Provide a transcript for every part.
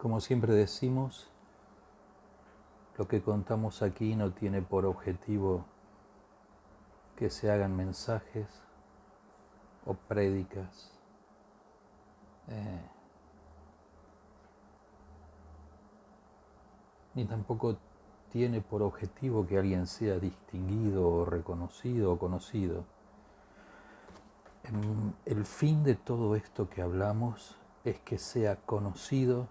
Como siempre decimos, lo que contamos aquí no tiene por objetivo que se hagan mensajes o prédicas, ni tampoco tiene por objetivo que alguien sea distinguido o reconocido o conocido. El fin de todo esto que hablamos es que sea conocido,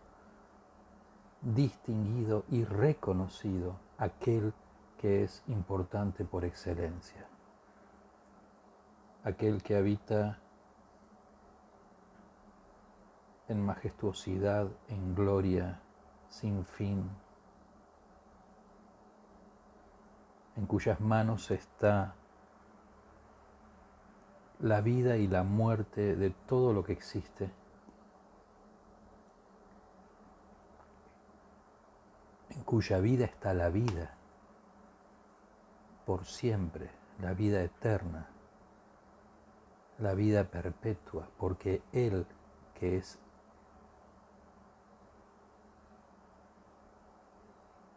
distinguido y reconocido aquel que es importante por excelencia, aquel que habita en majestuosidad, en gloria, sin fin, en cuyas manos está la vida y la muerte de todo lo que existe, en cuya vida está la vida por siempre, la vida eterna, la vida perpetua, porque Él, que es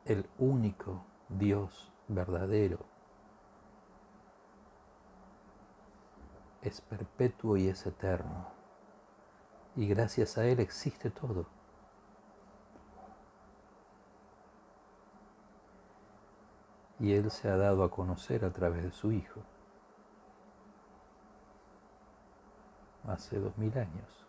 el único Dios verdadero, es perpetuo y es eterno, y gracias a Él existe todo. Y Él se ha dado a conocer a través de su Hijo, hace 2000 años.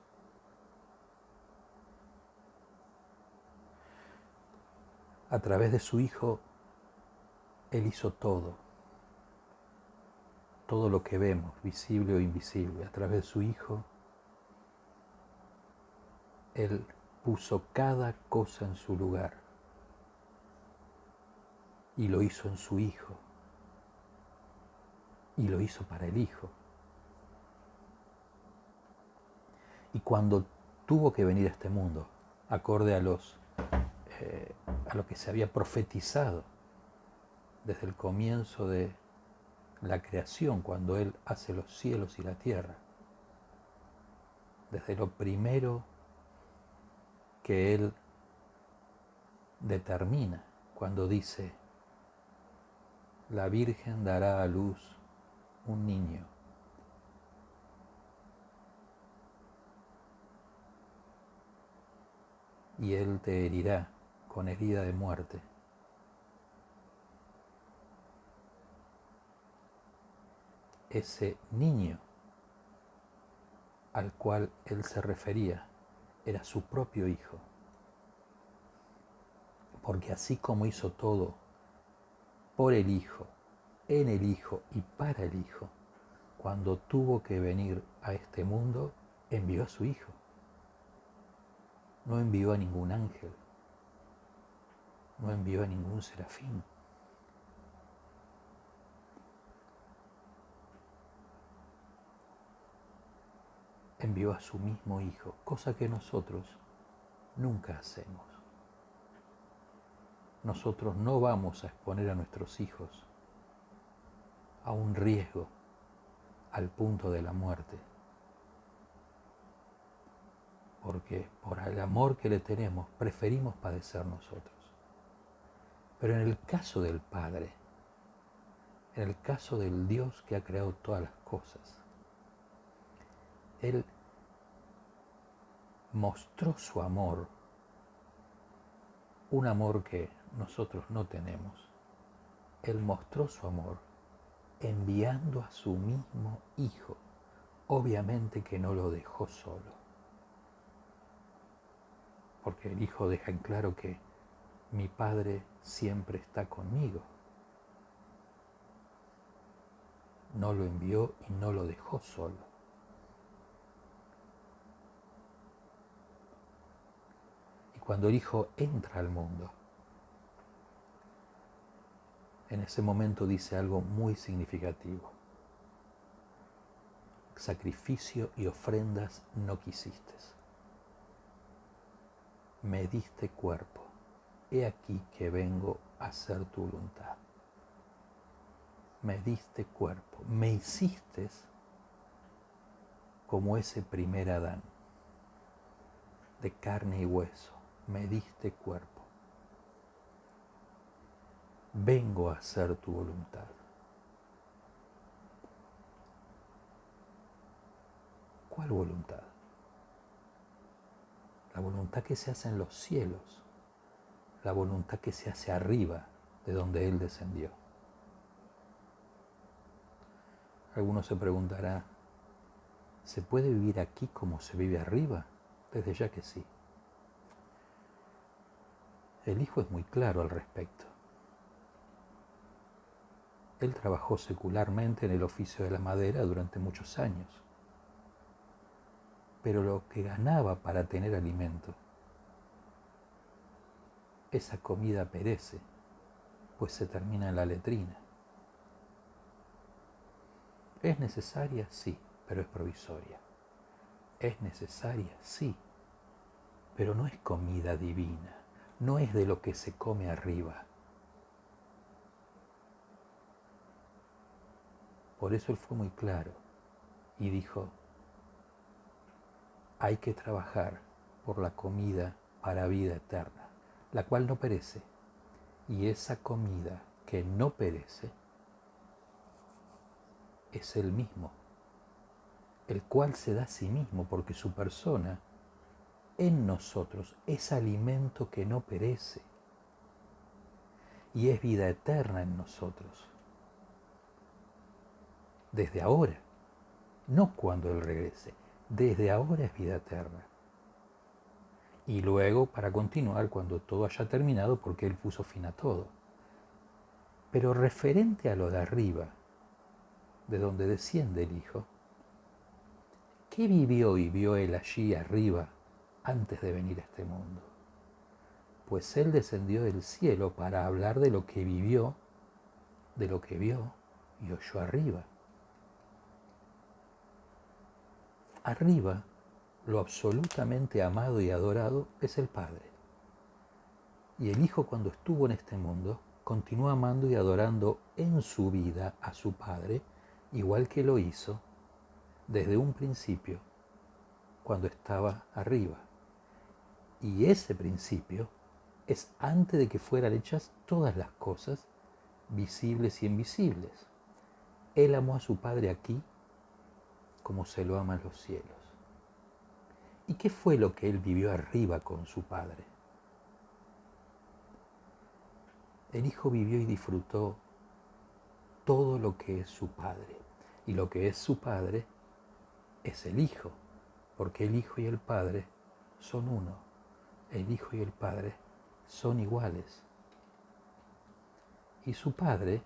A través de su Hijo, Él hizo todo lo que vemos, visible o invisible. A través de su Hijo, Él puso cada cosa en su lugar y lo hizo en su Hijo y lo hizo para el Hijo. Y cuando tuvo que venir a este mundo, acorde a lo que se había profetizado desde el comienzo de la creación, cuando Él hace los cielos y la tierra, desde lo primero que Él determina, cuando dice, la Virgen dará a luz un niño. Y Él te herirá con herida de muerte. Ese niño al cual Él se refería era su propio Hijo. Porque así como hizo todo por el Hijo, en el Hijo y para el Hijo, cuando tuvo que venir a este mundo, envió a su Hijo. No envió a ningún ángel, no envió a ningún serafín. Envió a su mismo Hijo, cosa que nosotros nunca hacemos. Nosotros no vamos a exponer a nuestros hijos a un riesgo al punto de la muerte, porque por el amor que le tenemos preferimos padecer nosotros. Pero en el caso del Padre, en el caso del Dios que ha creado todas las cosas, Él mostró su amor, un amor que nosotros no tenemos. Él mostró su amor enviando a su mismo Hijo. Obviamente que no lo dejó solo, porque el Hijo deja en claro que mi Padre siempre está conmigo. No lo envió y no lo dejó solo. Y cuando el Hijo entra al mundo, en ese momento dice algo muy significativo. Sacrificio y ofrendas no quisiste. Me diste cuerpo. He aquí que vengo a hacer tu voluntad. Me diste cuerpo. Me hiciste como ese primer Adán, de carne y hueso, me diste cuerpo. Vengo a hacer tu voluntad. ¿Cuál voluntad? La voluntad que se hace en los cielos, la voluntad que se hace arriba de donde Él descendió. Alguno se preguntará, ¿se puede vivir aquí como se vive arriba? Desde ya que sí. El Hijo es muy claro al respecto. Él trabajó secularmente en el oficio de la madera durante muchos años, pero lo que ganaba para tener alimento, esa comida perece, pues se termina en la letrina. ¿Es necesaria? Sí, pero es provisoria. ¿Es necesaria? Sí, pero no es comida divina, no es de lo que se come arriba. Por eso Él fue muy claro y dijo, hay que trabajar por la comida para vida eterna, la cual no perece, y esa comida que no perece es Él mismo, el cual se da a sí mismo porque su persona en nosotros es alimento que no perece y es vida eterna en nosotros. Desde ahora, no cuando Él regrese, desde ahora es vida eterna. Y luego para continuar cuando todo haya terminado porque Él puso fin a todo. Pero referente a lo de arriba, de donde desciende el Hijo, ¿qué vivió y vio Él allí arriba antes de venir a este mundo? Pues Él descendió del cielo para hablar de lo que vivió, de lo que vio y oyó arriba. Arriba, lo absolutamente amado y adorado es el Padre. Y el Hijo cuando estuvo en este mundo, continuó amando y adorando en su vida a su Padre, igual que lo hizo desde un principio, cuando estaba arriba. Y ese principio es antes de que fueran hechas todas las cosas, visibles y invisibles. Él amó a su Padre aquí como se lo ama en los cielos. ¿Y qué fue lo que Él vivió arriba con su Padre? El Hijo vivió y disfrutó todo lo que es su Padre. Y lo que es su Padre es el Hijo, porque el Hijo y el Padre son uno. El Hijo y el Padre son iguales. Y su Padre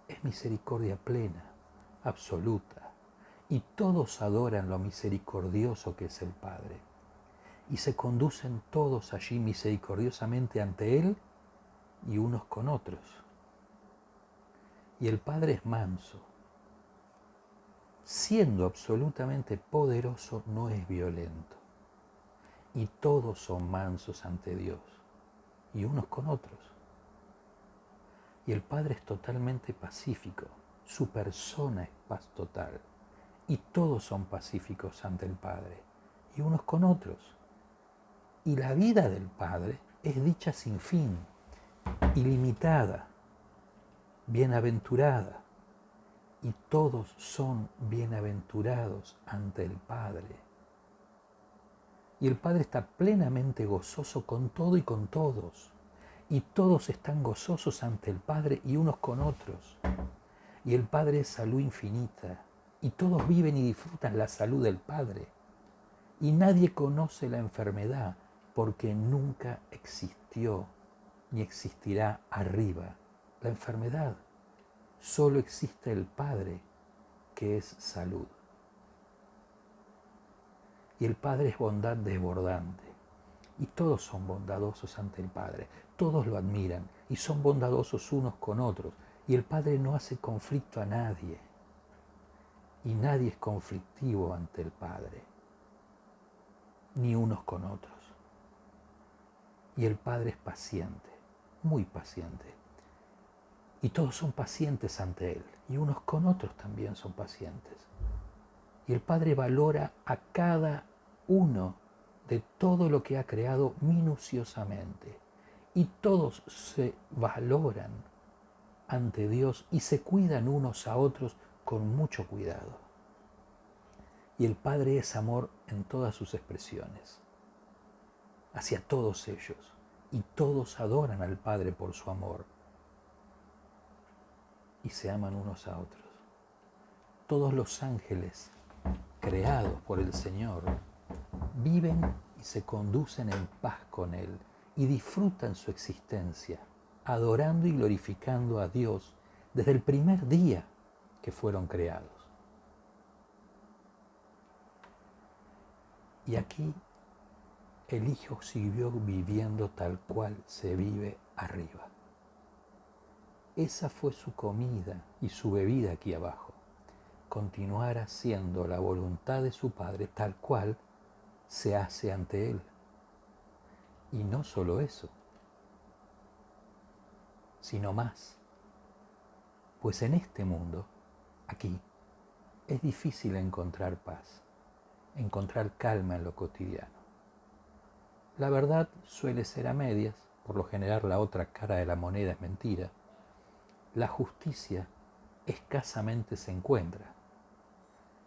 es misericordia plena, absoluta. Y todos adoran lo misericordioso que es el Padre. Y se conducen todos allí misericordiosamente ante Él y unos con otros. Y el Padre es manso. Siendo absolutamente poderoso, no es violento. Y todos son mansos ante Dios, y unos con otros. Y el Padre es totalmente pacífico, su persona es paz total. Y todos son pacíficos ante el Padre, y unos con otros. Y la vida del Padre es dicha sin fin, ilimitada, bienaventurada. Y todos son bienaventurados ante el Padre. Y el Padre está plenamente gozoso con todo y con todos. Y todos están gozosos ante el Padre y unos con otros. Y el Padre es salud infinita. Y todos viven y disfrutan la salud del Padre. Y nadie conoce la enfermedad porque nunca existió ni existirá arriba la enfermedad. Solo existe el Padre, que es salud. Y el Padre es bondad desbordante. Y todos son bondadosos ante el Padre. Todos lo admiran y son bondadosos unos con otros. Y el Padre no hace conflicto a nadie. Y nadie es conflictivo ante el Padre, ni unos con otros. Y el Padre es paciente, muy paciente. Y todos son pacientes ante Él. Y unos con otros también son pacientes. Y el Padre valora a cada uno de todo lo que ha creado minuciosamente. Y todos se valoran ante Dios y se cuidan unos a otros con mucho cuidado. Y el Padre es amor en todas sus expresiones, hacia todos ellos. Y todos adoran al Padre por su amor. Y se aman unos a otros. Todos los ángeles creados por el Señor viven y se conducen en paz con Él y disfrutan su existencia, adorando y glorificando a Dios desde el primer día que fueron creados. Y aquí el Hijo siguió viviendo tal cual se vive arriba. Esa fue su comida y su bebida aquí abajo. Continuar haciendo la voluntad de su Padre tal cual se hace ante Él. Y no solo eso, sino más. Pues en este mundo, aquí, es difícil encontrar paz, encontrar calma en lo cotidiano. La verdad suele ser a medias, por lo general la otra cara de la moneda es mentira. La justicia escasamente se encuentra,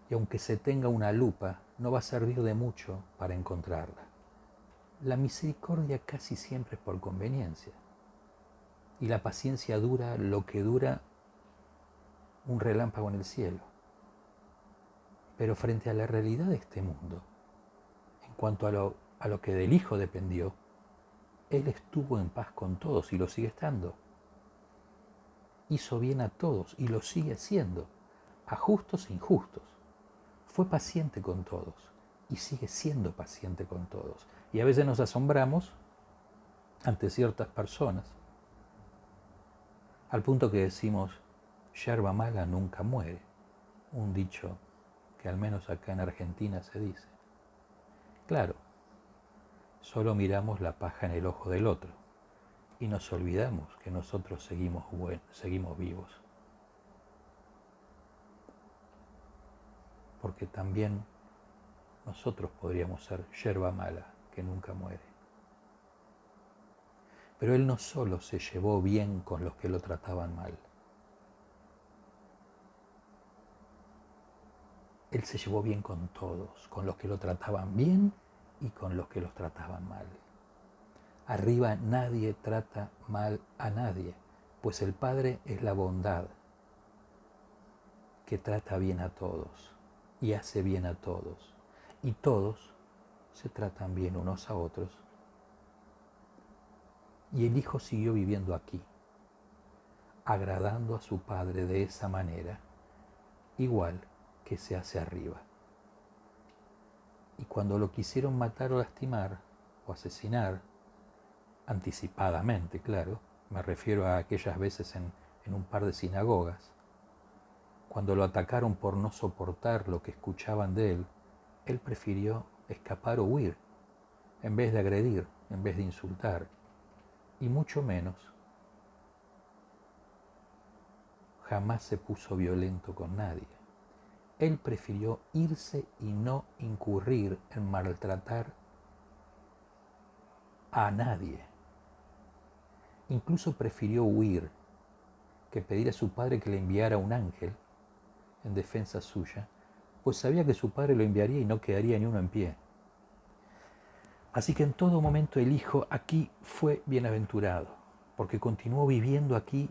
y aunque se tenga una lupa, no va a servir de mucho para encontrarla. La misericordia casi siempre es por conveniencia, y la paciencia dura lo que dura un relámpago en el cielo. Pero frente a la realidad de este mundo, en cuanto a lo que del Hijo dependió, Él estuvo en paz con todos y lo sigue estando. Hizo bien a todos y lo sigue haciendo, a justos e injustos. Fue paciente con todos y sigue siendo paciente con todos. Y a veces nos asombramos ante ciertas personas, al punto que decimos, yerba mala nunca muere, un dicho que al menos acá en Argentina se dice. Claro, solo miramos la paja en el ojo del otro y nos olvidamos que nosotros seguimos vivos. Porque también nosotros podríamos ser yerba mala que nunca muere. Pero Él no solo se llevó bien con los que lo trataban mal. Él se llevó bien con todos, con los que lo trataban bien y con los que los trataban mal. Arriba nadie trata mal a nadie, pues el Padre es la bondad que trata bien a todos y hace bien a todos. Y todos se tratan bien unos a otros. Y el Hijo siguió viviendo aquí, agradando a su Padre de esa manera, igual que se hace arriba. Y cuando lo quisieron matar o lastimar o asesinar, anticipadamente, claro, me refiero a aquellas veces en un par de sinagogas, cuando lo atacaron por no soportar lo que escuchaban de él, él prefirió escapar o huir, en vez de agredir, en vez de insultar, y mucho menos, jamás se puso violento con nadie. Él prefirió irse y no incurrir en maltratar a nadie. Incluso prefirió huir que pedir a su padre que le enviara un ángel en defensa suya, pues sabía que su padre lo enviaría y no quedaría ni uno en pie. Así que en todo momento el Hijo aquí fue bienaventurado, porque continuó viviendo aquí,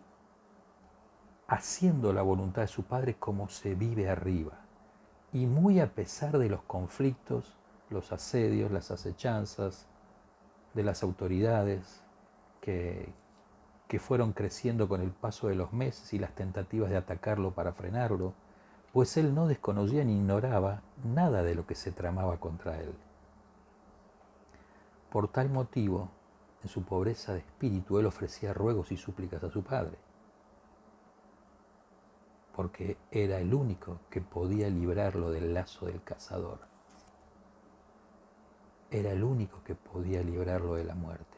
haciendo la voluntad de su Padre como se vive arriba. Y muy a pesar de los conflictos, los asedios, las acechanzas de las autoridades que fueron creciendo con el paso de los meses y las tentativas de atacarlo para frenarlo, pues él no desconocía ni ignoraba nada de lo que se tramaba contra él. Por tal motivo, en su pobreza de espíritu, él ofrecía ruegos y súplicas a su Padre, porque era el único que podía librarlo del lazo del cazador. Era el único que podía librarlo de la muerte.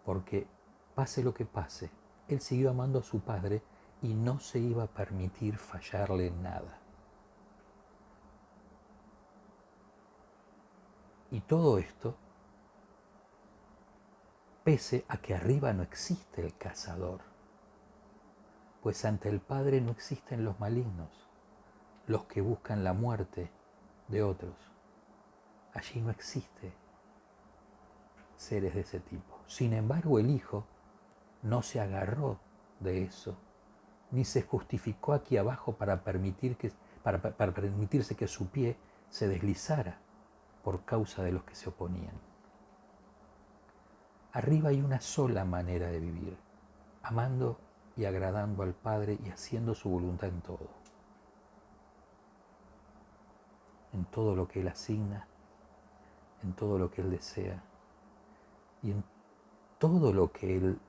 Porque pase lo que pase, él siguió amando a su Padre y no se iba a permitir fallarle en nada. Y todo esto, pese a que arriba no existe el cazador, pues ante el Padre no existen los malignos, los que buscan la muerte de otros. Allí no existe seres de ese tipo. Sin embargo, el Hijo no se agarró de eso, ni se justificó aquí abajo para permitirse que su pie se deslizara por causa de los que se oponían. Arriba hay una sola manera de vivir, amando y agradando al Padre y haciendo su voluntad en todo lo que Él asigna, en todo lo que Él desea y en todo lo que Él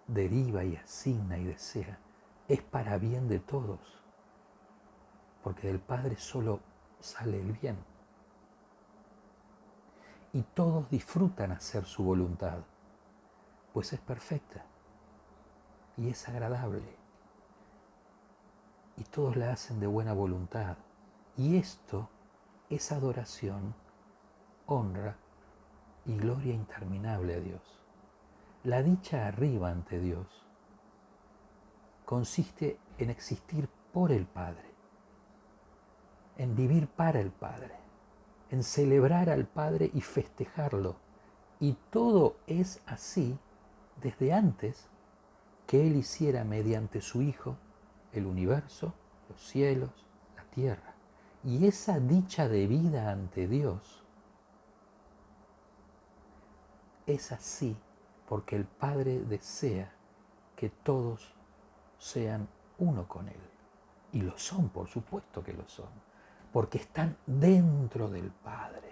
deriva y asigna y desea, es para bien de todos, porque del Padre solo sale el bien. Y todos disfrutan hacer su voluntad, pues es perfecta y es agradable. Y todos la hacen de buena voluntad. Y esto es adoración, honra y gloria interminable a Dios. La dicha arriba ante Dios consiste en existir por el Padre, en vivir para el Padre, en celebrar al Padre y festejarlo. Y todo es así desde antes que Él hiciera mediante su Hijo el universo, los cielos, la tierra. Y esa dicha de vida ante Dios es así porque el Padre desea que todos sean uno con Él. Y lo son, por supuesto que lo son, porque están dentro del Padre,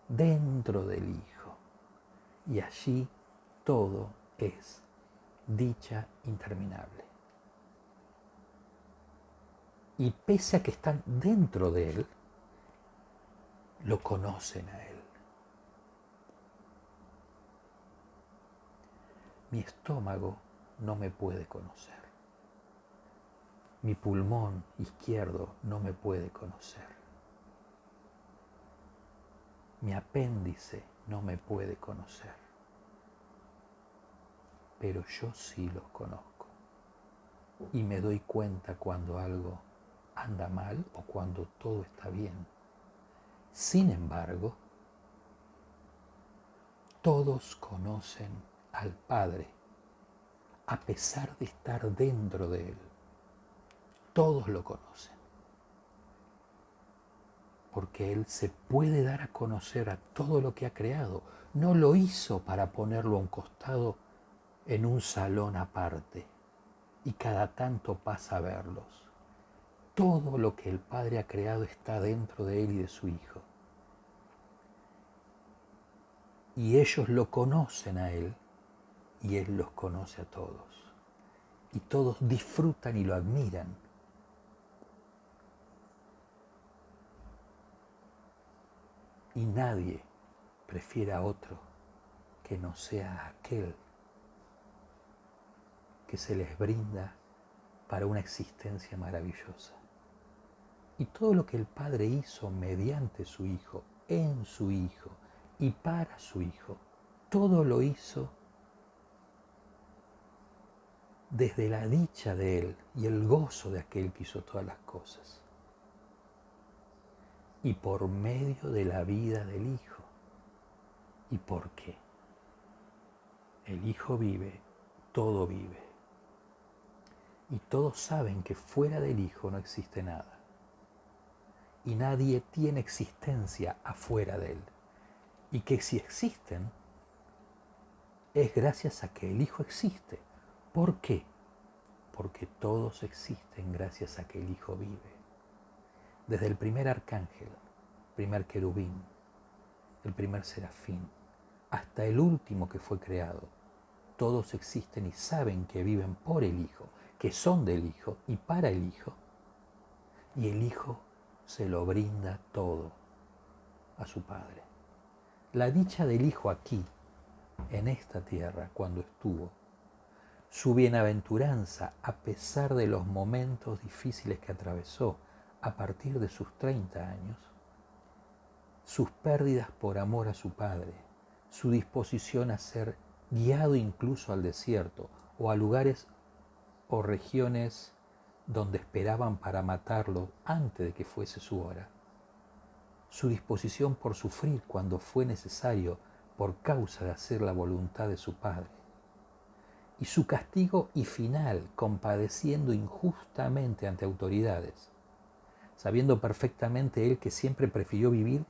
dentro del Hijo. Y allí todo es dicha interminable. Y pese a que están dentro de Él, lo conocen a Él. Mi estómago no me puede conocer. Mi pulmón izquierdo no me puede conocer. Mi apéndice no me puede conocer. Pero yo sí los conozco. Y me doy cuenta cuando algo anda mal o cuando todo está bien. Sin embargo, todos conocen al Padre, a pesar de estar dentro de Él. Todos lo conocen. Porque Él se puede dar a conocer a todo lo que ha creado. No lo hizo para ponerlo a un costado en un salón aparte y cada tanto pasa a verlos. Todo lo que el Padre ha creado está dentro de Él y de su Hijo. Y ellos lo conocen a Él y Él los conoce a todos. Y todos disfrutan y lo admiran. Y nadie prefiere a otro que no sea aquel que se les brinda para una existencia maravillosa. Y todo lo que el Padre hizo mediante su Hijo, en su Hijo y para su Hijo, todo lo hizo desde la dicha de Él y el gozo de aquel que hizo todas las cosas. Y por medio de la vida del Hijo. ¿Y por qué? El Hijo vive, todo vive. Y todos saben que fuera del Hijo no existe nada. Y nadie tiene existencia afuera de Él. Y que si existen, es gracias a que el Hijo existe. ¿Por qué? Porque todos existen gracias a que el Hijo vive. Desde el primer arcángel, primer querubín, el primer serafín, hasta el último que fue creado, todos existen y saben que viven por el Hijo, que son del Hijo y para el Hijo, y el Hijo se lo brinda todo a su Padre. La dicha del Hijo aquí, en esta tierra, cuando estuvo, su bienaventuranza a pesar de los momentos difíciles que atravesó a partir de sus 30 años, sus pérdidas por amor a su Padre, su disposición a ser guiado incluso al desierto o a lugares o regiones donde esperaban para matarlo antes de que fuese su hora, su disposición por sufrir cuando fue necesario por causa de hacer la voluntad de su Padre, y su castigo y final compadeciendo injustamente ante autoridades, sabiendo perfectamente él que siempre prefirió vivir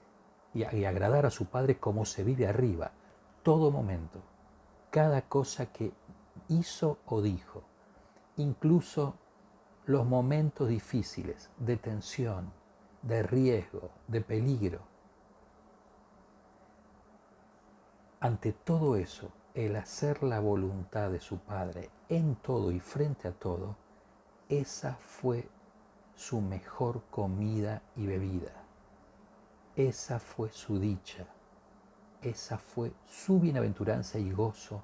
y agradar a su Padre como se vive arriba, todo momento, cada cosa que hizo o dijo, incluso los momentos difíciles de tensión, de riesgo, de peligro. Ante todo eso, el hacer la voluntad de su Padre en todo y frente a todo, esa fue su mejor comida y bebida. Esa fue su dicha. Esa fue su bienaventuranza y gozo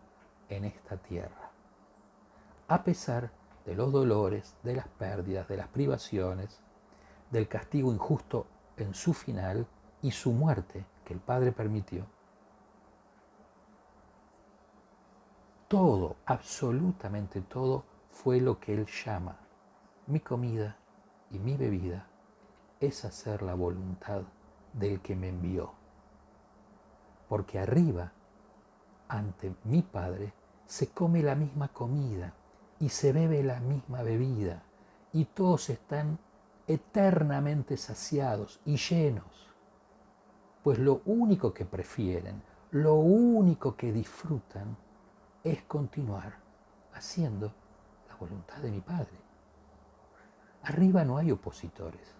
en esta tierra. A pesar de los dolores, de las pérdidas, de las privaciones, del castigo injusto en su final y su muerte que el Padre permitió, todo, absolutamente todo, fue lo que Él llama mi comida y mi bebida, es hacer la voluntad del que me envió. Porque arriba, ante mi Padre, se come la misma comida y se bebe la misma bebida y todos están eternamente saciados y llenos. Pues lo único que prefieren, lo único que disfrutan es continuar haciendo la voluntad de mi Padre. Arriba no hay opositores.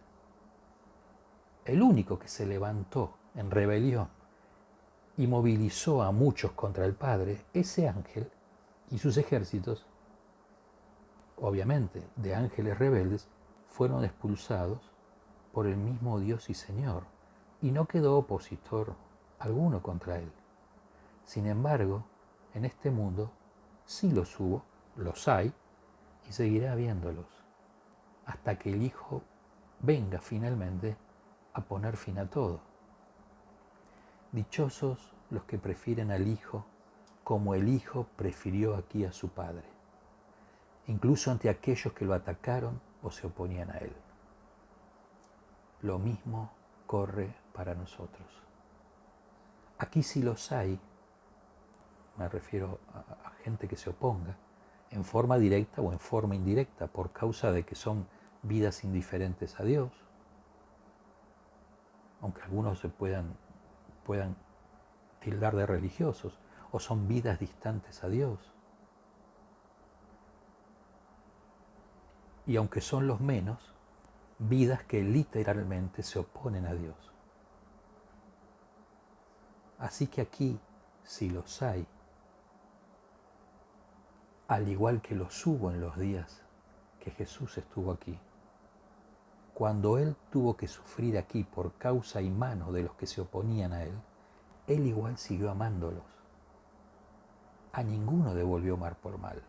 El único que se levantó en rebelión y movilizó a muchos contra el Padre, ese ángel y sus ejércitos, obviamente de ángeles rebeldes, fueron expulsados por el mismo Dios y Señor, y no quedó opositor alguno contra él. Sin embargo, en este mundo sí los hubo, los hay, y seguirá habiéndolos, hasta que el Hijo venga finalmente a poner fin a todo. Dichosos los que prefieren al Hijo como el Hijo prefirió aquí a su Padre, incluso ante aquellos que lo atacaron o se oponían a él. Lo mismo corre para nosotros. Aquí sí los hay, me refiero a gente que se oponga, en forma directa o en forma indirecta, por causa de que son vidas indiferentes a Dios, aunque algunos se puedan tildar de religiosos, o son vidas distantes a Dios. Y aunque son los menos, vidas que literalmente se oponen a Dios. Así que aquí, si los hay, al igual que los hubo en los días que Jesús estuvo aquí, cuando Él tuvo que sufrir aquí por causa y mano de los que se oponían a Él, Él igual siguió amándolos. A ninguno devolvió mal por mal.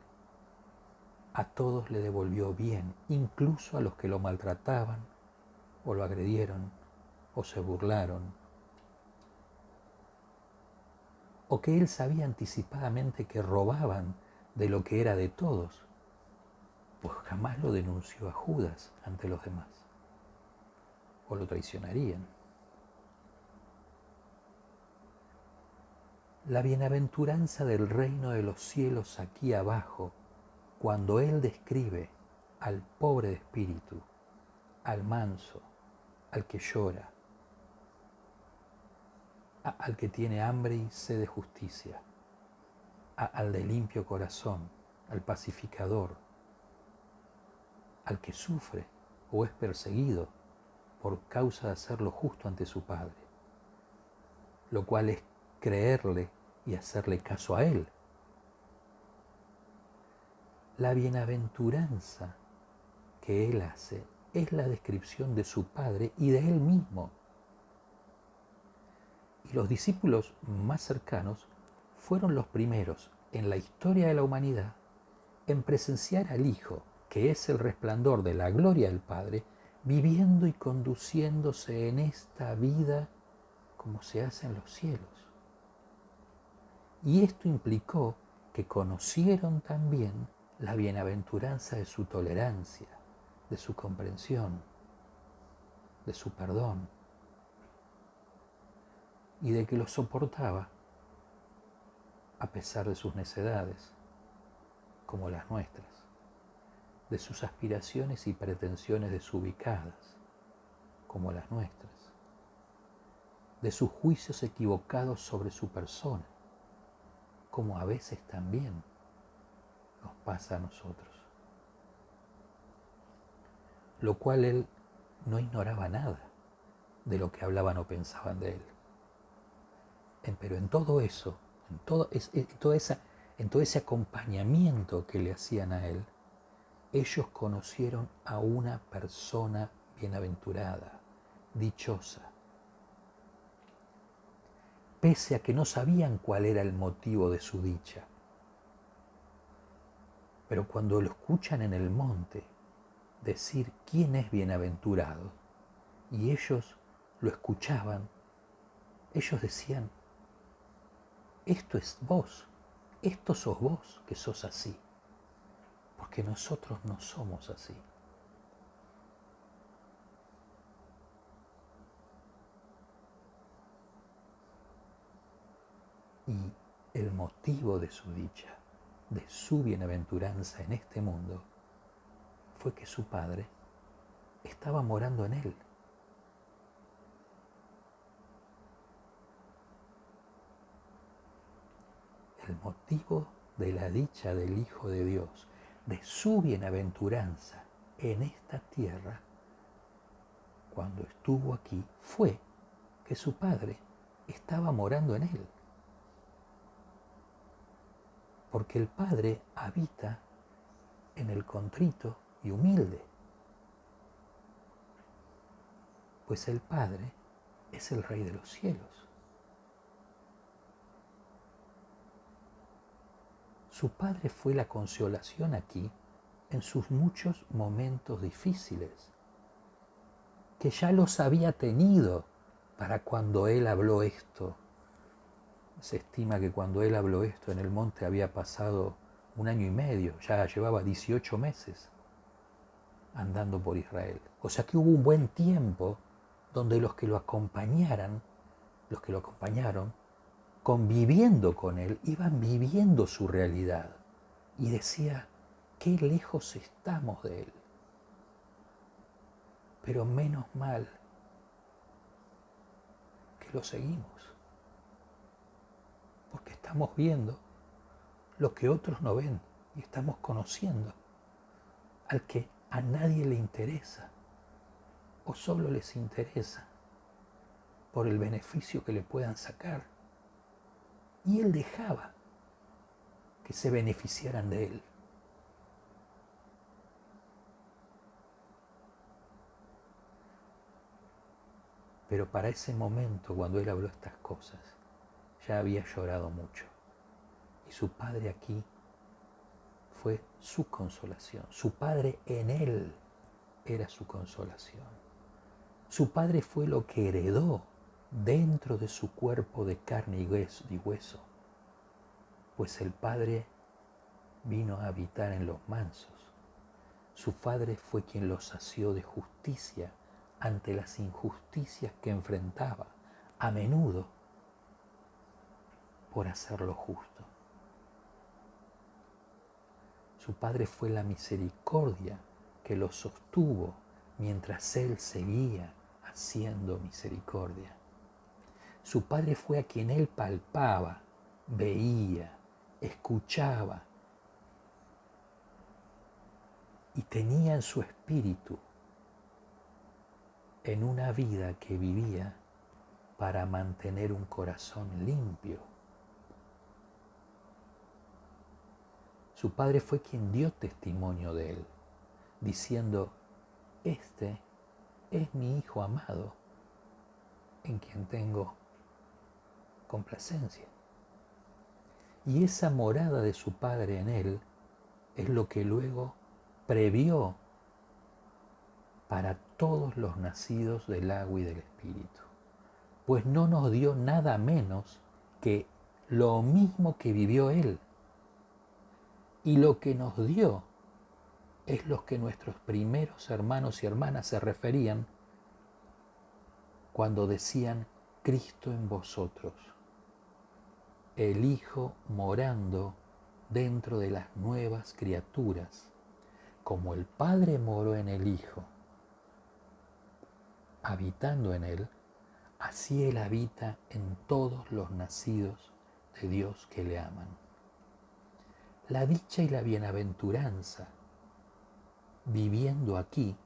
A todos le devolvió bien, incluso a los que lo maltrataban, o lo agredieron, o se burlaron, o que Él sabía anticipadamente que robaban de lo que era de todos, pues jamás lo denunció a Judas ante los demás, o lo traicionarían. La bienaventuranza del reino de los cielos aquí abajo, cuando Él describe al pobre de espíritu, al manso, al que llora, al que tiene hambre y sed de justicia, al de limpio corazón, al pacificador, al que sufre o es perseguido por causa de hacer lo justo ante su Padre, lo cual es creerle y hacerle caso a Él. La bienaventuranza que Él hace es la descripción de su Padre y de Él mismo. Y los discípulos más cercanos fueron los primeros en la historia de la humanidad en presenciar al Hijo, que es el resplandor de la gloria del Padre, viviendo y conduciéndose en esta vida como se hace en los cielos. Y esto implicó que conocieron también la bienaventuranza de su tolerancia, de su comprensión, de su perdón, y de que los soportaba a pesar de sus necedades, como las nuestras, de sus aspiraciones y pretensiones desubicadas, como las nuestras, de sus juicios equivocados sobre su persona, como a veces también nos pasa a nosotros. Lo cual él no ignoraba nada de lo que hablaban o pensaban de él. Pero en todo eso, en todo ese acompañamiento que le hacían a él, ellos conocieron a una persona bienaventurada, dichosa, pese a que no sabían cuál era el motivo de su dicha. Pero cuando lo escuchan en el monte decir quién es bienaventurado, y ellos lo escuchaban, ellos decían, esto es vos, esto sos vos que sos así, porque nosotros no somos así. Y el motivo de su dicha, de su bienaventuranza en este mundo, fue que su Padre estaba morando en él. El motivo de la dicha del Hijo de Dios, de su bienaventuranza en esta tierra, cuando estuvo aquí, fue que su Padre estaba morando en él. Porque el Padre habita en el contrito y humilde. Pues el Padre es el Rey de los cielos. Su Padre fue la consolación aquí en sus muchos momentos difíciles, que ya los había tenido para cuando Él habló esto. Se estima que cuando Él habló esto en el monte había pasado 1 año y medio, ya llevaba 18 meses andando por Israel. O sea que hubo un buen tiempo donde los que lo acompañaron, conviviendo con Él, iban viviendo su realidad. Y decía, qué lejos estamos de Él. Pero menos mal que lo seguimos. Porque estamos viendo lo que otros no ven y estamos conociendo al que a nadie le interesa o solo les interesa por el beneficio que le puedan sacar. Y Él dejaba que se beneficiaran de Él. Pero para ese momento, cuando Él habló estas cosas, ya había llorado mucho. Y su Padre aquí fue su consolación. Su Padre en Él era su consolación. Su Padre fue lo que heredó dentro de su cuerpo de carne y hueso. Pues el Padre vino a habitar en los mansos. Su Padre fue quien los sació de justicia ante las injusticias que enfrentaba, a menudo por hacer lo justo. Su Padre fue la misericordia que los sostuvo mientras Él seguía haciendo misericordia. Su Padre fue a quien Él palpaba, veía, escuchaba y tenía en su espíritu en una vida que vivía para mantener un corazón limpio. Su Padre fue quien dio testimonio de Él, diciendo, este es mi Hijo amado, en quien tengo complacencia. Y esa morada de su Padre en Él es lo que luego previó para todos los nacidos del agua y del Espíritu. pues no nos dio nada menos que lo mismo que vivió Él. Y lo que nos dio es lo que nuestros primeros hermanos y hermanas se referían cuando decían Cristo en vosotros, el Hijo morando dentro de las nuevas criaturas, como el Padre moró en el Hijo, habitando en Él, así Él habita en todos los nacidos de Dios que le aman. La dicha y la bienaventuranza viviendo aquí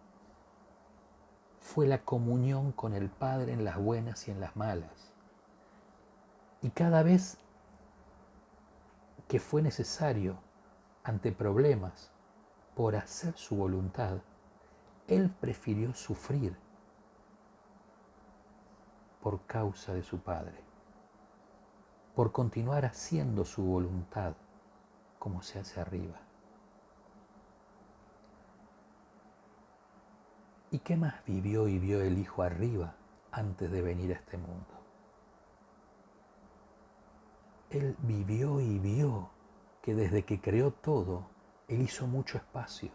fue la comunión con el Padre en las buenas y en las malas. Y cada vez que fue necesario, ante problemas, por hacer su voluntad, Él prefirió sufrir por causa de su Padre, por continuar haciendo su voluntad como se hace arriba. ¿Y qué más vivió y vio el Hijo arriba antes de venir a este mundo? Él vivió y vio que desde que creó todo, Él hizo mucho espacio,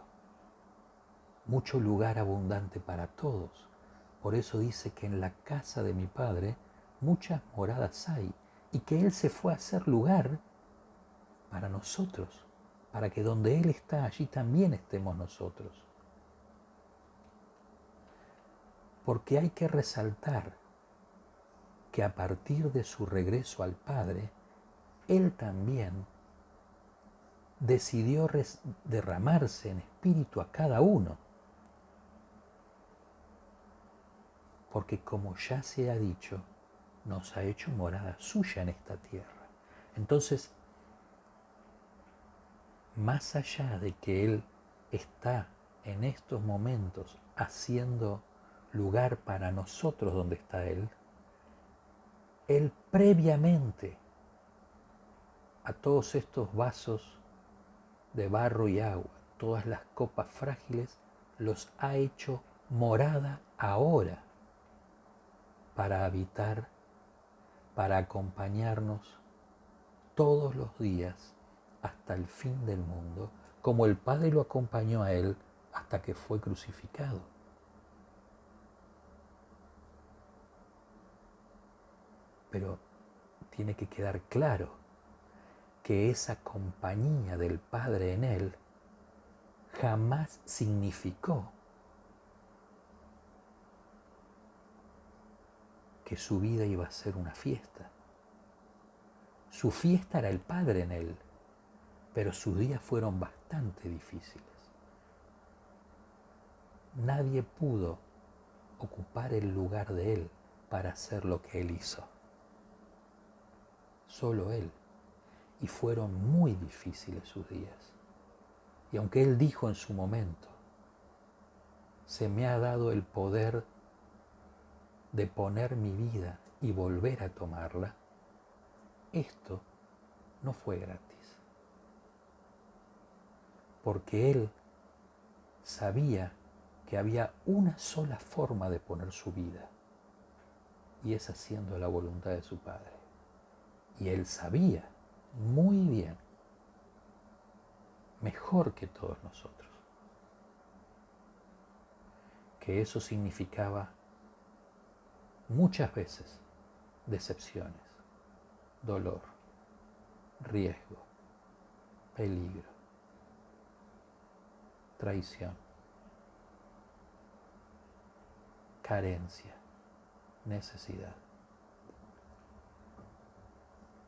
mucho lugar abundante para todos. Por eso dice que en la casa de mi Padre muchas moradas hay y que Él se fue a hacer lugar para nosotros, para que donde Él está, allí también estemos nosotros. Porque hay que resaltar que a partir de su regreso al Padre, Él también decidió derramarse en espíritu a cada uno. Porque como ya se ha dicho, nos ha hecho morada suya en esta tierra. Entonces, más allá de que Él está en estos momentos haciendo lugar para nosotros donde está Él previamente a todos estos vasos de barro y agua, todas las copas frágiles, los ha hecho morada ahora para habitar, para acompañarnos todos los días hasta el fin del mundo, como el Padre lo acompañó a Él hasta que fue crucificado. Pero tiene que quedar claro que esa compañía del Padre en Él jamás significó que su vida iba a ser una fiesta. Su fiesta era el Padre en Él, pero sus días fueron bastante difíciles. Nadie pudo ocupar el lugar de Él para hacer lo que Él hizo. Solo Él. Y fueron muy difíciles sus días. Y aunque Él dijo en su momento, se me ha dado el poder de poner mi vida y volver a tomarla, esto no fue gratis. Porque Él sabía que había una sola forma de poner su vida, y es haciendo la voluntad de su Padre. Y Él sabía muy bien, mejor que todos nosotros, que eso significaba muchas veces decepciones, dolor, riesgo, peligro, traición, carencia, necesidad.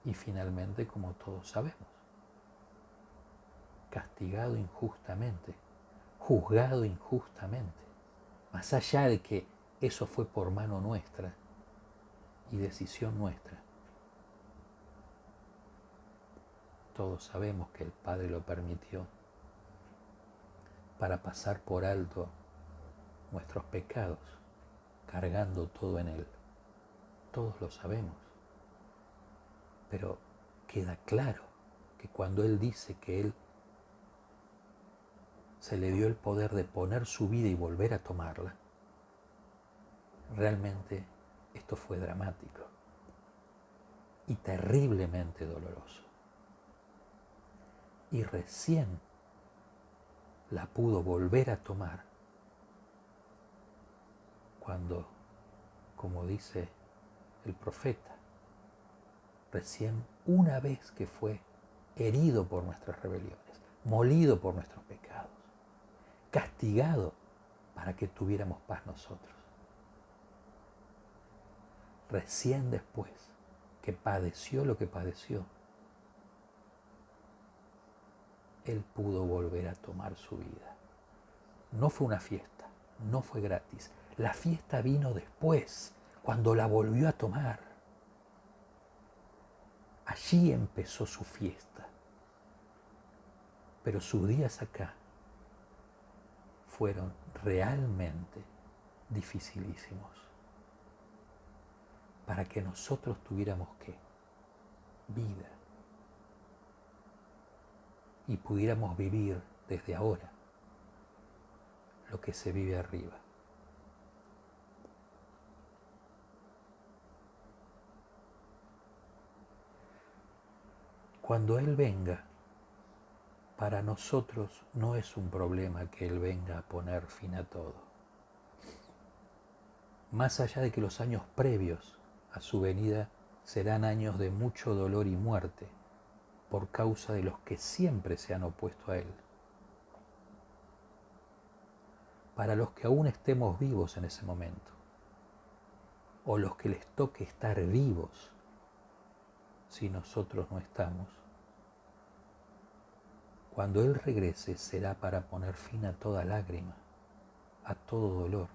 Y finalmente, como todos sabemos, castigado injustamente, juzgado injustamente, más allá de que eso fue por mano nuestra y decisión nuestra. Todos sabemos que el Padre lo permitió para pasar por alto nuestros pecados, cargando todo en Él. Todos lo sabemos. Pero queda claro que cuando Él dice que Él se le dio el poder de poner su vida y volver a tomarla, realmente Esto fue dramático y terriblemente doloroso. Y recién la pudo volver a tomar cuando, como dice el profeta, recién una vez que fue herido por nuestras rebeliones, molido por nuestros pecados, castigado para que tuviéramos paz nosotros. Recién después que padeció lo que padeció, Él pudo volver a tomar su vida. No fue una fiesta, no fue gratis. La fiesta vino después, cuando la volvió a tomar. Allí empezó su fiesta. Pero sus días acá fueron realmente dificilísimos. Para que nosotros tuviéramos ¿qué? Vida. Y pudiéramos vivir desde ahora lo que se vive arriba. Cuando Él venga, para nosotros no es un problema que Él venga a poner fin a todo. Más allá de que los años previos a su venida serán años de mucho dolor y muerte por causa de los que siempre se han opuesto a Él. Para los que aún estemos vivos en ese momento, o los que les toque estar vivos si nosotros no estamos, cuando Él regrese será para poner fin a toda lágrima, a todo dolor,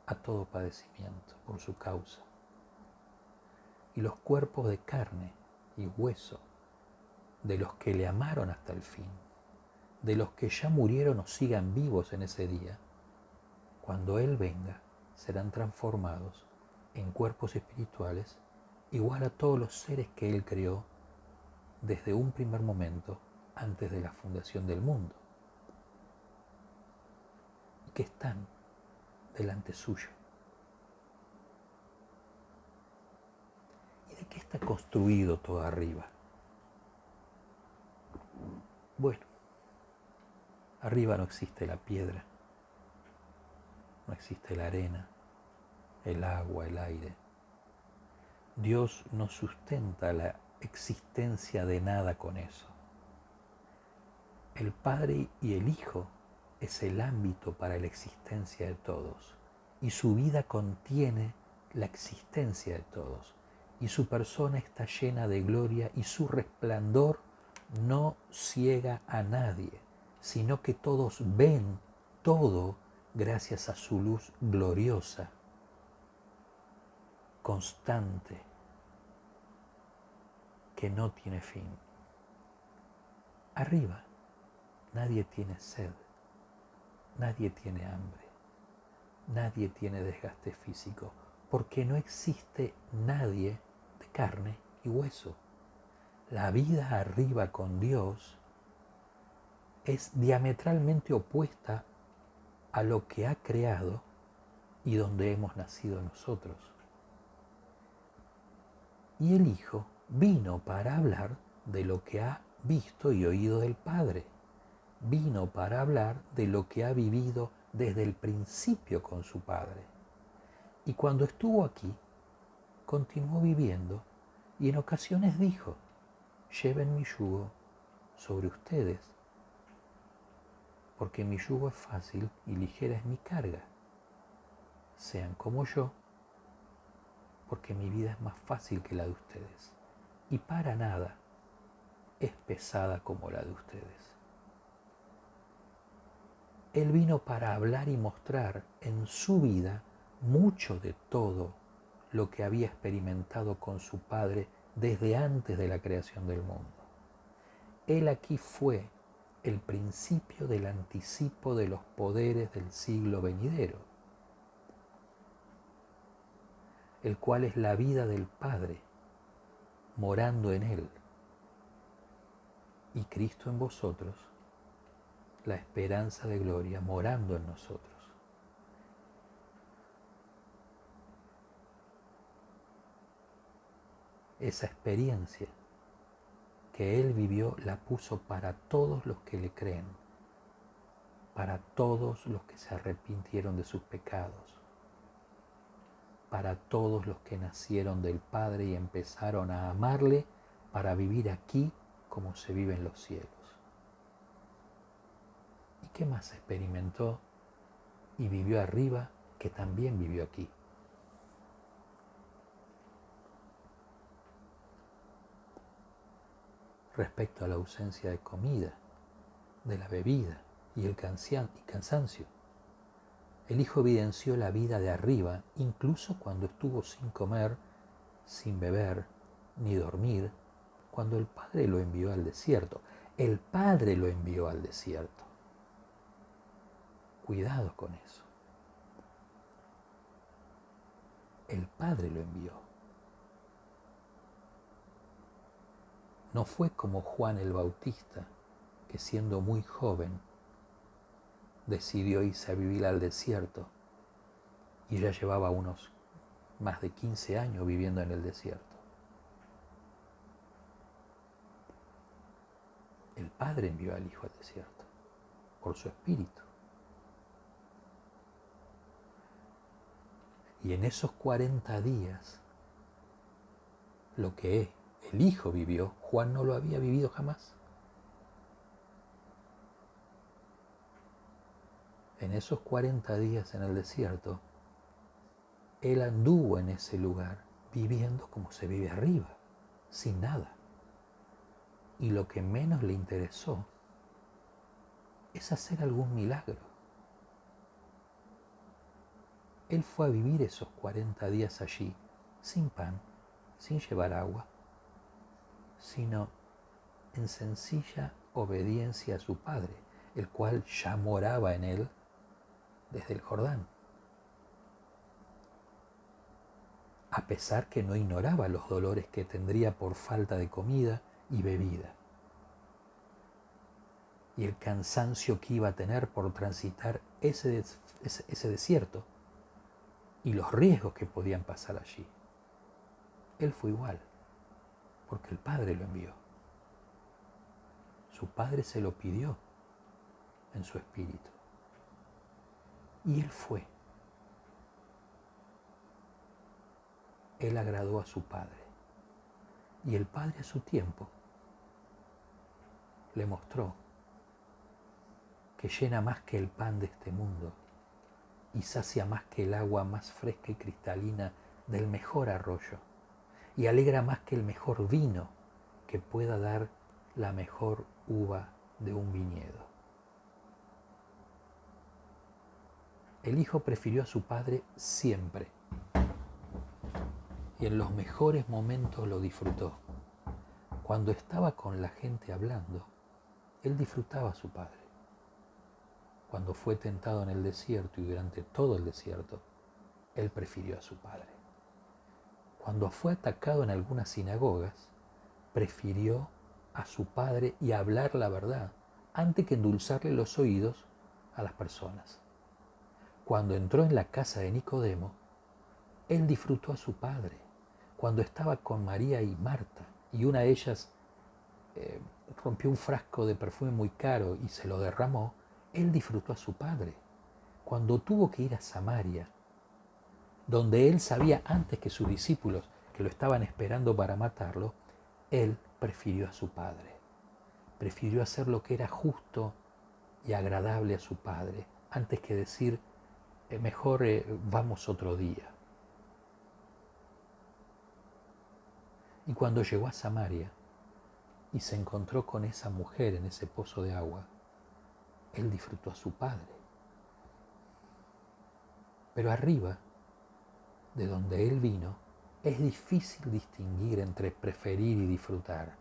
a todo padecimiento por su causa. Y los cuerpos de carne y hueso de los que le amaron hasta el fin, de los que ya murieron o sigan vivos en ese día, cuando Él venga, serán transformados en cuerpos espirituales igual a todos los seres que Él creó desde un primer momento antes de la fundación del mundo y que están delante suyo. ¿Y de qué está construido todo arriba? Bueno, arriba no existe la piedra, no existe la arena, el agua, el aire. Dios no sustenta la existencia de nada con eso. El Padre y el Hijo es el ámbito para la existencia de todos y su vida contiene la existencia de todos y su persona está llena de gloria y su resplandor no ciega a nadie, sino que todos ven todo gracias a su luz gloriosa, constante, que no tiene fin. Arriba nadie tiene sed, nadie tiene hambre, nadie tiene desgaste físico, porque no existe nadie de carne y hueso. La vida arriba con Dios es diametralmente opuesta a lo que ha creado y donde hemos nacido nosotros. Y el Hijo vino para hablar de lo que ha visto y oído del Padre. Vino para hablar de lo que ha vivido desde el principio con su Padre. Y cuando estuvo aquí, continuó viviendo y en ocasiones dijo: lleven mi yugo sobre ustedes, porque mi yugo es fácil y ligera es mi carga. Sean como yo, porque mi vida es más fácil que la de ustedes, y para nada es pesada como la de ustedes. Él vino para hablar y mostrar en su vida mucho de todo lo que había experimentado con su Padre desde antes de la creación del mundo. Él aquí fue el principio del anticipo de los poderes del siglo venidero, el cual es la vida del Padre morando en Él, y Cristo en vosotros, la esperanza de gloria morando en nosotros. esa experiencia que Él vivió la puso para todos los que le creen, para todos los que se arrepintieron de sus pecados, para todos los que nacieron del Padre y empezaron a amarle para vivir aquí como se vive en los cielos. ¿Y qué más experimentó y vivió arriba que también vivió aquí? Respecto a la ausencia de comida, de la bebida y el cansancio, el Hijo evidenció la vida de arriba, incluso cuando estuvo sin comer, sin beber, ni dormir, cuando el Padre lo envió al desierto. El Padre lo envió al desierto. Cuidado con eso. El Padre lo envió. No fue como Juan el Bautista, que siendo muy joven decidió irse a vivir al desierto y ya llevaba unos más de 15 años viviendo en el desierto. El Padre envió al Hijo al desierto por su Espíritu. Y en esos 40 días, lo que el Hijo vivió, Juan no lo había vivido jamás. En esos 40 días en el desierto, Él anduvo en ese lugar viviendo como se vive arriba, sin nada. Y lo que menos le interesó es hacer algún milagro. Él fue a vivir esos 40 días allí, sin pan, sin llevar agua, sino en sencilla obediencia a su Padre, el cual ya moraba en él desde el Jordán, a pesar que no ignoraba los dolores que tendría por falta de comida y bebida, y el cansancio que iba a tener por transitar ese desierto y los riesgos que podían pasar allí. Él fue igual, porque el Padre lo envió. Su Padre se lo pidió en su espíritu. Y Él fue. Él agradó a su Padre. Y el Padre a su tiempo le mostró que llena más que el pan de este mundo y sacia más que el agua más fresca y cristalina del mejor arroyo, y alegra más que el mejor vino que pueda dar la mejor uva de un viñedo. El Hijo prefirió a su Padre siempre, y en los mejores momentos lo disfrutó. Cuando estaba con la gente hablando, Él disfrutaba a su Padre. Cuando fue tentado en el desierto y durante todo el desierto, Él prefirió a su Padre. Cuando fue atacado en algunas sinagogas, prefirió a su Padre y a hablar la verdad antes que endulzarle los oídos a las personas. Cuando entró en la casa de Nicodemo, Él disfrutó a su Padre. Cuando estaba con María y Marta, y una de ellas rompió un frasco de perfume muy caro y se lo derramó, Él disfrutó a su Padre. Cuando tuvo que ir a Samaria, donde Él sabía antes que sus discípulos que lo estaban esperando para matarlo, Él prefirió a su Padre. Prefirió hacer lo que era justo y agradable a su Padre, antes que decir, mejor vamos otro día. Y cuando llegó a Samaria y se encontró con esa mujer en ese pozo de agua, Él disfrutó a su Padre. Pero arriba, de donde Él vino, es difícil distinguir entre preferir y disfrutar,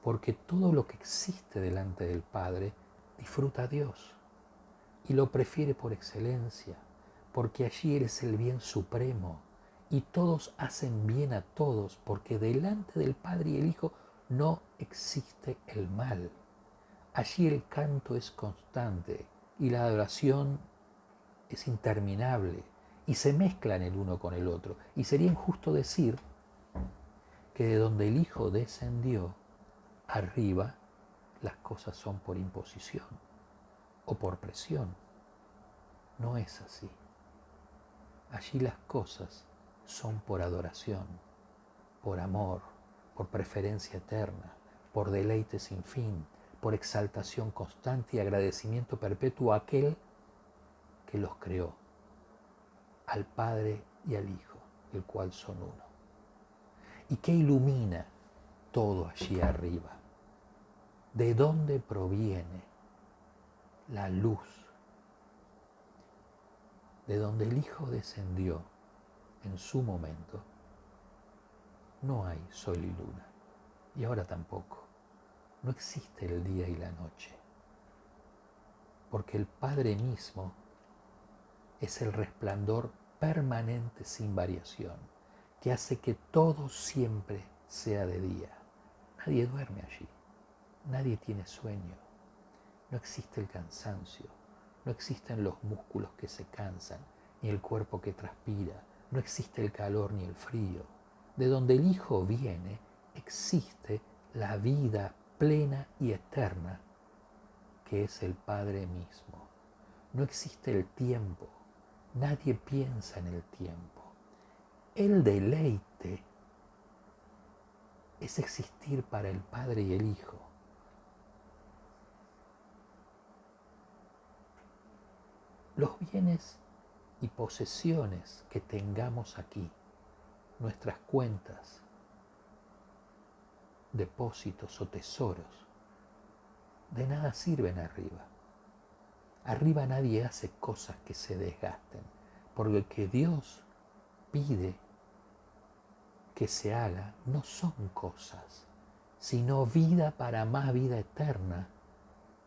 porque todo lo que existe delante del Padre disfruta a Dios y lo prefiere por excelencia, porque allí Él es el bien supremo y todos hacen bien a todos, porque delante del Padre y el Hijo no existe el mal. Allí el canto es constante y la adoración es interminable y se mezclan el uno con el otro. Y sería injusto decir que de donde el Hijo descendió, arriba las cosas son por imposición o por presión. No es así. Allí las cosas son por adoración, por amor, por preferencia eterna, por deleite sin fin, por exaltación constante y agradecimiento perpetuo a aquel que los creó, al Padre y al Hijo, el cual son uno. ¿Y qué ilumina todo allí arriba? ¿De dónde proviene la luz? De donde el Hijo descendió en su momento, no hay sol y luna, y ahora tampoco. No existe el día y la noche, porque el Padre mismo es el resplandor permanente sin variación, que hace que todo siempre sea de día. Nadie duerme allí, nadie tiene sueño, no existe el cansancio, no existen los músculos que se cansan, ni el cuerpo que transpira, no existe el calor ni el frío. De donde el Hijo viene, existe la vida plena y eterna, que es el Padre mismo. No existe el tiempo, nadie piensa en el tiempo. El deleite es existir para el Padre y el Hijo. Los bienes y posesiones que tengamos aquí, nuestras cuentas, depósitos o tesoros, de nada sirven arriba. Arriba nadie hace cosas que se desgasten, porque lo que Dios pide que se haga no son cosas, sino vida para más vida eterna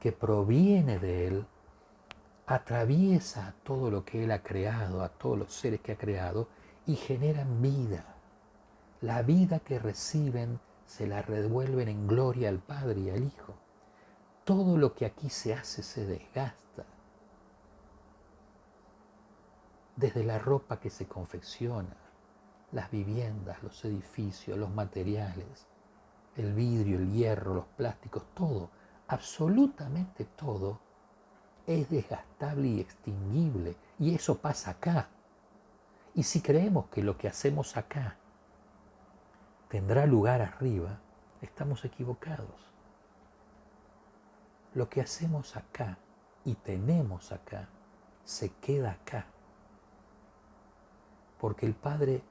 que proviene de Él, atraviesa a todo lo que Él ha creado, a todos los seres que ha creado y generan vida. La vida que reciben se la revuelven en gloria al Padre y al Hijo. Todo lo que aquí se hace se desgasta. Desde la ropa que se confecciona, las viviendas, los edificios, los materiales, el vidrio, el hierro, los plásticos, todo, absolutamente todo es desgastable y extinguible. Y eso pasa acá. Y si creemos que lo que hacemos acá tendrá lugar arriba, estamos equivocados. Lo que hacemos acá y tenemos acá, se queda acá. Porque el Padre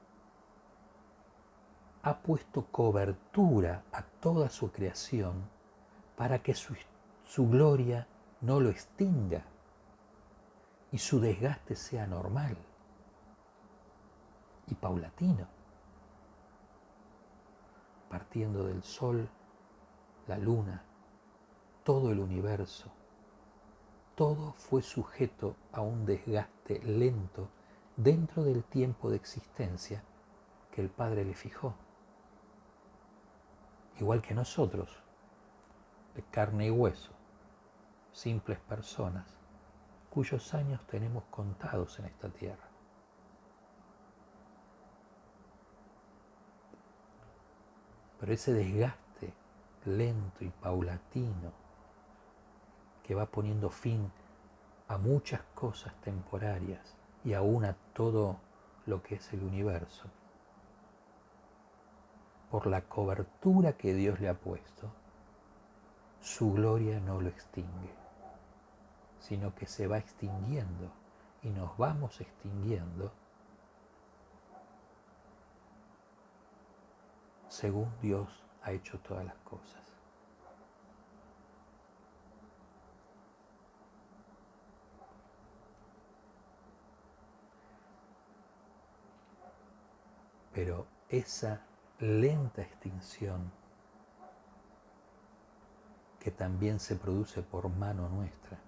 ha puesto cobertura a toda su creación para que su gloria no lo extinga y su desgaste sea normal y paulatino, partiendo del sol, la luna, todo el universo. Todo fue sujeto a un desgaste lento dentro del tiempo de existencia que el Padre le fijó. Igual que nosotros, de carne y hueso, simples personas, cuyos años tenemos contados en esta tierra. Pero ese desgaste lento y paulatino que va poniendo fin a muchas cosas temporarias y aún a todo lo que es el universo, por la cobertura que Dios le ha puesto, su gloria no lo extingue, sino que se va extinguiendo y nos vamos extinguiendo según Dios ha hecho todas las cosas. Pero esa lenta extinción que también se produce por mano nuestra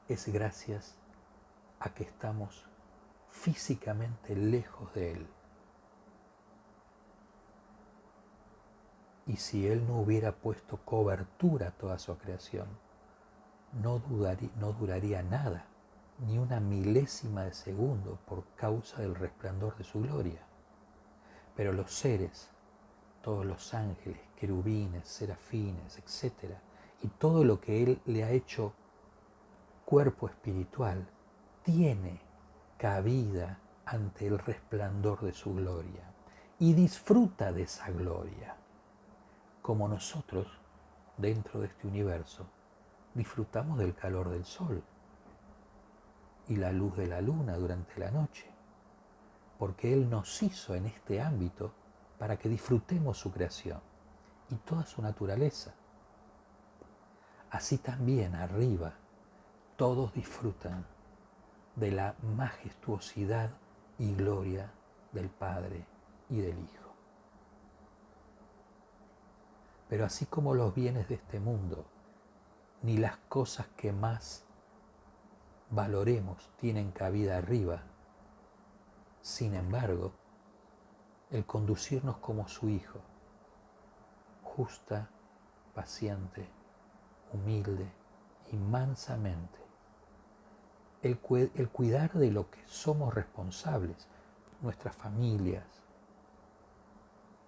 es gracias a que estamos físicamente lejos de Él. Y si Él no hubiera puesto cobertura a toda su creación, no duraría nada ni una milésima de segundo por causa del resplandor de su gloria. Pero los seres, todos los ángeles, querubines, serafines, etc., y todo lo que Él le ha hecho cuerpo espiritual, tiene cabida ante el resplandor de su gloria y disfruta de esa gloria, como nosotros, dentro de este universo, disfrutamos del calor del sol y la luz de la luna durante la noche, porque Él nos hizo en este ámbito para que disfrutemos su creación y toda su naturaleza. Así también arriba todos disfrutan de la majestuosidad y gloria del Padre y del Hijo. Pero así como los bienes de este mundo, ni las cosas que más valoremos tienen cabida arriba, sin embargo, el conducirnos como su Hijo, justa, paciente, humilde y mansamente, el cuidar de lo que somos responsables, nuestras familias,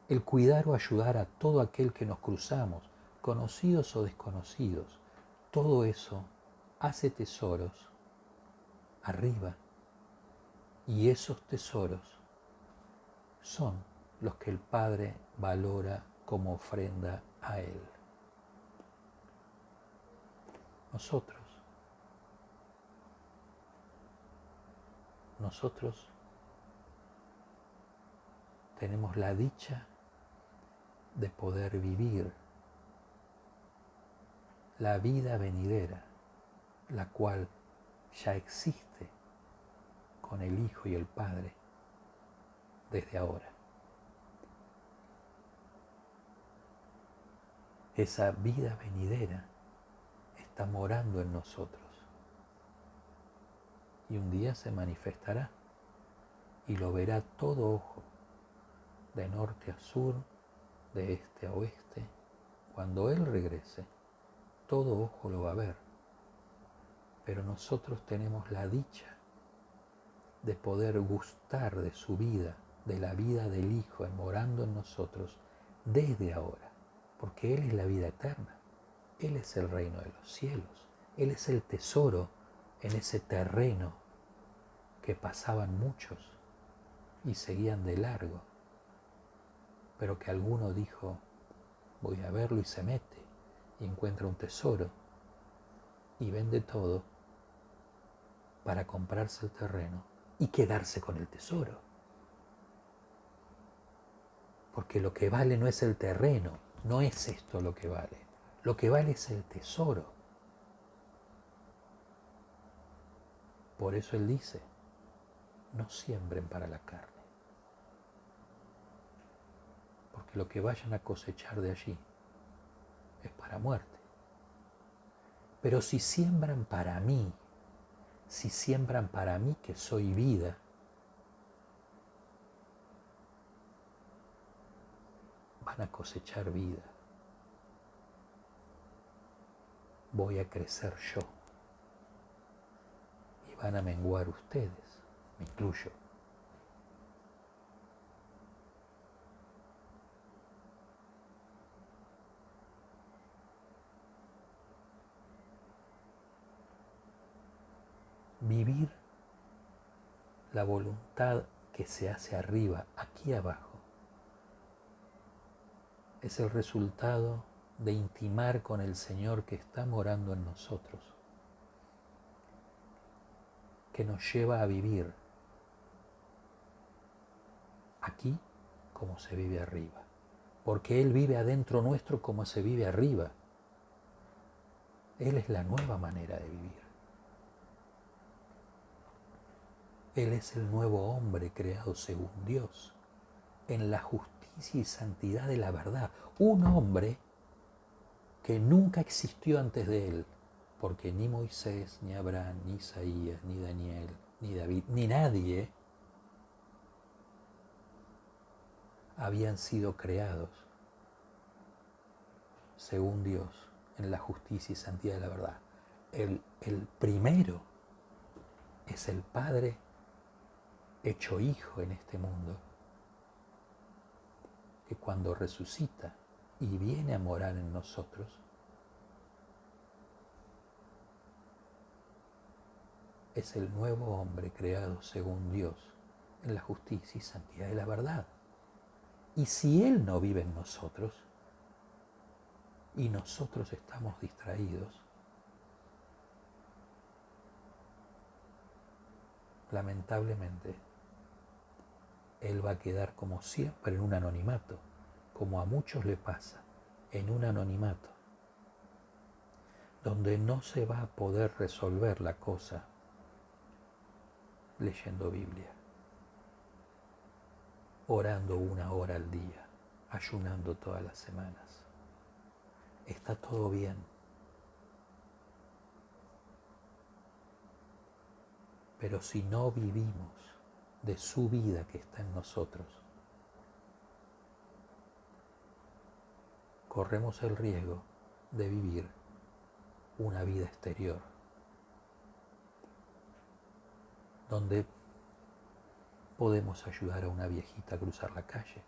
el cuidar o ayudar a todo aquel que nos cruzamos, conocidos o desconocidos, todo eso hace tesoros arriba, y esos tesoros son los que el Padre valora como ofrenda a Él. Nosotros tenemos la dicha de poder vivir la vida venidera, la cual ya existe con el Hijo y el Padre desde ahora. Esa vida venidera está morando en nosotros y un día se manifestará y lo verá todo ojo, de norte a sur, de este a oeste. Cuando Él regrese, todo ojo lo va a ver. Pero nosotros tenemos la dicha de poder gustar de su vida, de la vida del Hijo morando en nosotros desde ahora, porque Él es la vida eterna, Él es el reino de los cielos, Él es el tesoro en ese terreno que pasaban muchos y seguían de largo, pero que alguno dijo, voy a verlo, y se mete y encuentra un tesoro y vende todo para comprarse el terreno y quedarse con el tesoro. Porque lo que vale no es el terreno, no es esto lo que vale es el tesoro. Por eso Él dice, no siembren para la carne, porque lo que vayan a cosechar de allí es para muerte. Pero si siembran para mí que soy vida, van a cosechar vida. Voy a crecer yo y van a menguar ustedes, me incluyo. Vivir la voluntad que se hace arriba, aquí abajo, es el resultado de intimar con el Señor que está morando en nosotros, que nos lleva a vivir aquí como se vive arriba, porque Él vive adentro nuestro como se vive arriba. Él es la nueva manera de vivir. Él es el nuevo hombre creado según Dios, en la justicia y santidad de la verdad. Un hombre que nunca existió antes de Él, porque ni Moisés, ni Abraham, ni Isaías, ni Daniel, ni David, ni nadie habían sido creados según Dios en la justicia y santidad de la verdad. El primero es el Padre hecho Hijo en este mundo, que cuando resucita y viene a morar en nosotros, es el nuevo hombre creado según Dios en la justicia y santidad de la verdad. Y si Él no vive en nosotros y nosotros estamos distraídos, lamentablemente Él va a quedar como siempre en un anonimato, como a muchos le pasa, en un anonimato, donde no se va a poder resolver la cosa leyendo Biblia, orando 1 hora al día, ayunando todas las semanas. Está todo bien. Pero si no vivimos de su vida que está en nosotros, corremos el riesgo de vivir una vida exterior, donde podemos ayudar a una viejita a cruzar la calle,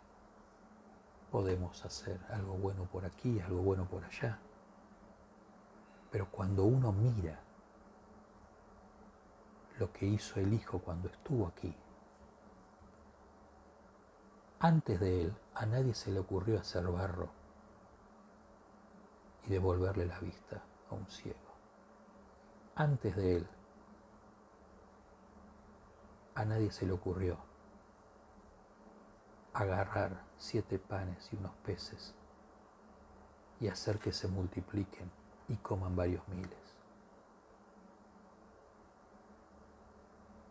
podemos hacer algo bueno por aquí, algo bueno por allá, pero cuando uno mira lo que hizo el Hijo cuando estuvo aquí, antes de Él a nadie se le ocurrió hacer barro y devolverle la vista a un ciego. Antes de Él a nadie se le ocurrió agarrar 7 panes y unos peces y hacer que se multipliquen y coman varios miles.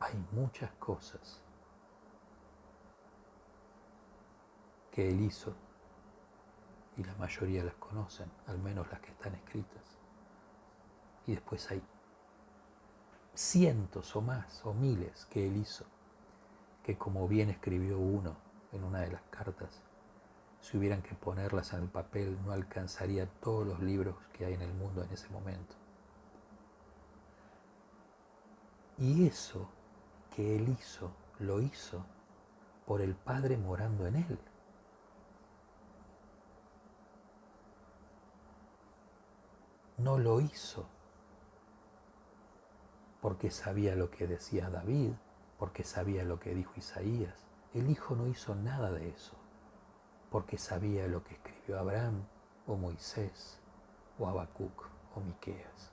Hay muchas cosas que Él hizo y la mayoría las conocen, al menos las que están escritas. Y después hay cientos o más o miles que Él hizo, que como bien escribió uno en una de las cartas, si hubieran que ponerlas en el papel no alcanzaría todos los libros que hay en el mundo en ese momento. Y eso que Él hizo, lo hizo por el Padre morando en Él. No lo hizo porque sabía lo que decía David, porque sabía lo que dijo Isaías. El Hijo no hizo nada de eso, porque sabía lo que escribió Abraham, o Moisés, o Habacuc, o Miqueas.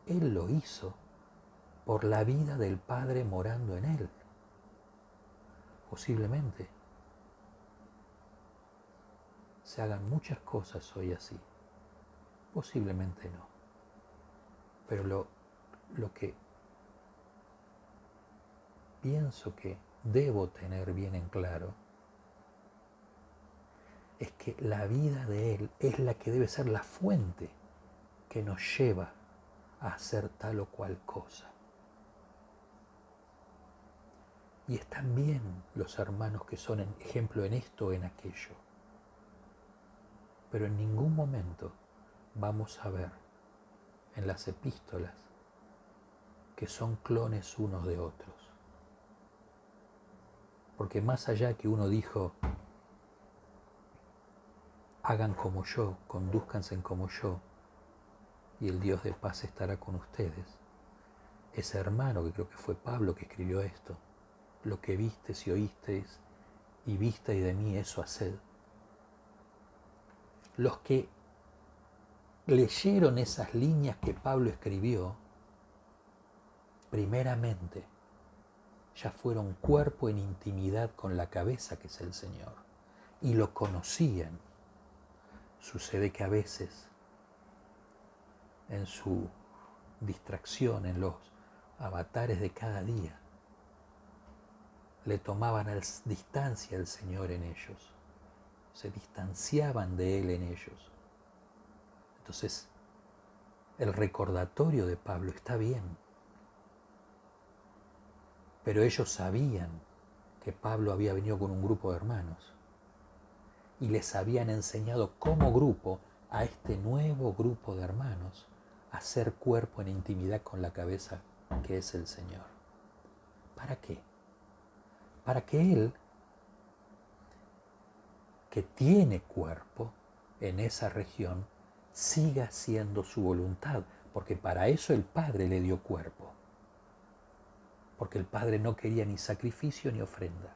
Él lo hizo por la vida del Padre morando en Él. Posiblemente se hagan muchas cosas hoy así, posiblemente no. Pero lo que pienso que debo tener bien en claro es que la vida de Él es la que debe ser la fuente que nos lleva a hacer tal o cual cosa. Y están bien los hermanos que son ejemplo en esto o en aquello, pero en ningún momento vamos a ver en las epístolas que son clones unos de otros. Porque más allá que uno dijo, hagan como yo, condúzcanse como yo, y el Dios de paz estará con ustedes, ese hermano, que creo que fue Pablo que escribió esto, lo que vistes y oísteis y visteis de mí, eso haced. Los que leyeron esas líneas que Pablo escribió, primeramente ya fueron cuerpo en intimidad con la cabeza que es el Señor, y lo conocían. Sucede que a veces en su distracción, en los avatares de cada día, le tomaban a distancia al Señor en ellos, se distanciaban de Él en ellos. Entonces, el recordatorio de Pablo está bien, pero ellos sabían que Pablo había venido con un grupo de hermanos y les habían enseñado como grupo a este nuevo grupo de hermanos a ser cuerpo en intimidad con la cabeza que es el Señor. ¿Para qué? Para que Él, que tiene cuerpo en esa región, siga haciendo su voluntad, porque para eso el Padre le dio cuerpo, porque el Padre no quería ni sacrificio ni ofrenda,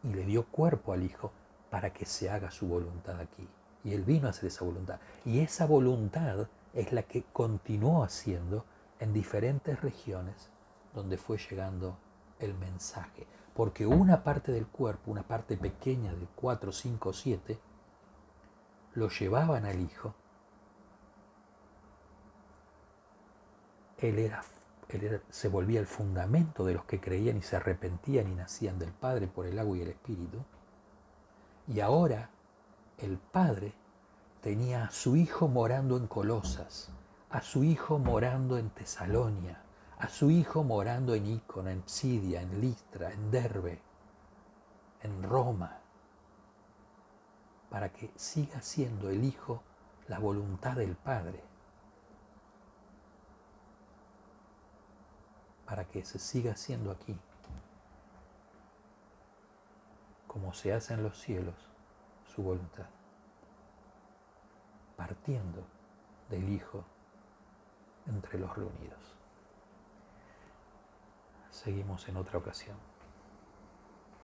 y le dio cuerpo al Hijo para que se haga su voluntad aquí. Y Él vino a hacer esa voluntad. Y esa voluntad es la que continuó haciendo en diferentes regiones donde fue llegando el mensaje. Porque una parte del cuerpo, una parte pequeña de 4, 5, 7, lo llevaban al Hijo. Él se volvía el fundamento de los que creían y se arrepentían y nacían del Padre por el agua y el Espíritu. Y ahora el Padre tenía a su Hijo morando en Colosas, a su Hijo morando en Tesalonia, a su Hijo morando en Ícona, en Psidia, en Listra, en Derbe, en Roma, para que siga siendo el Hijo la voluntad del Padre, para que se siga haciendo aquí, como se hace en los cielos, su voluntad, partiendo del Hijo entre los reunidos. Seguimos en otra ocasión.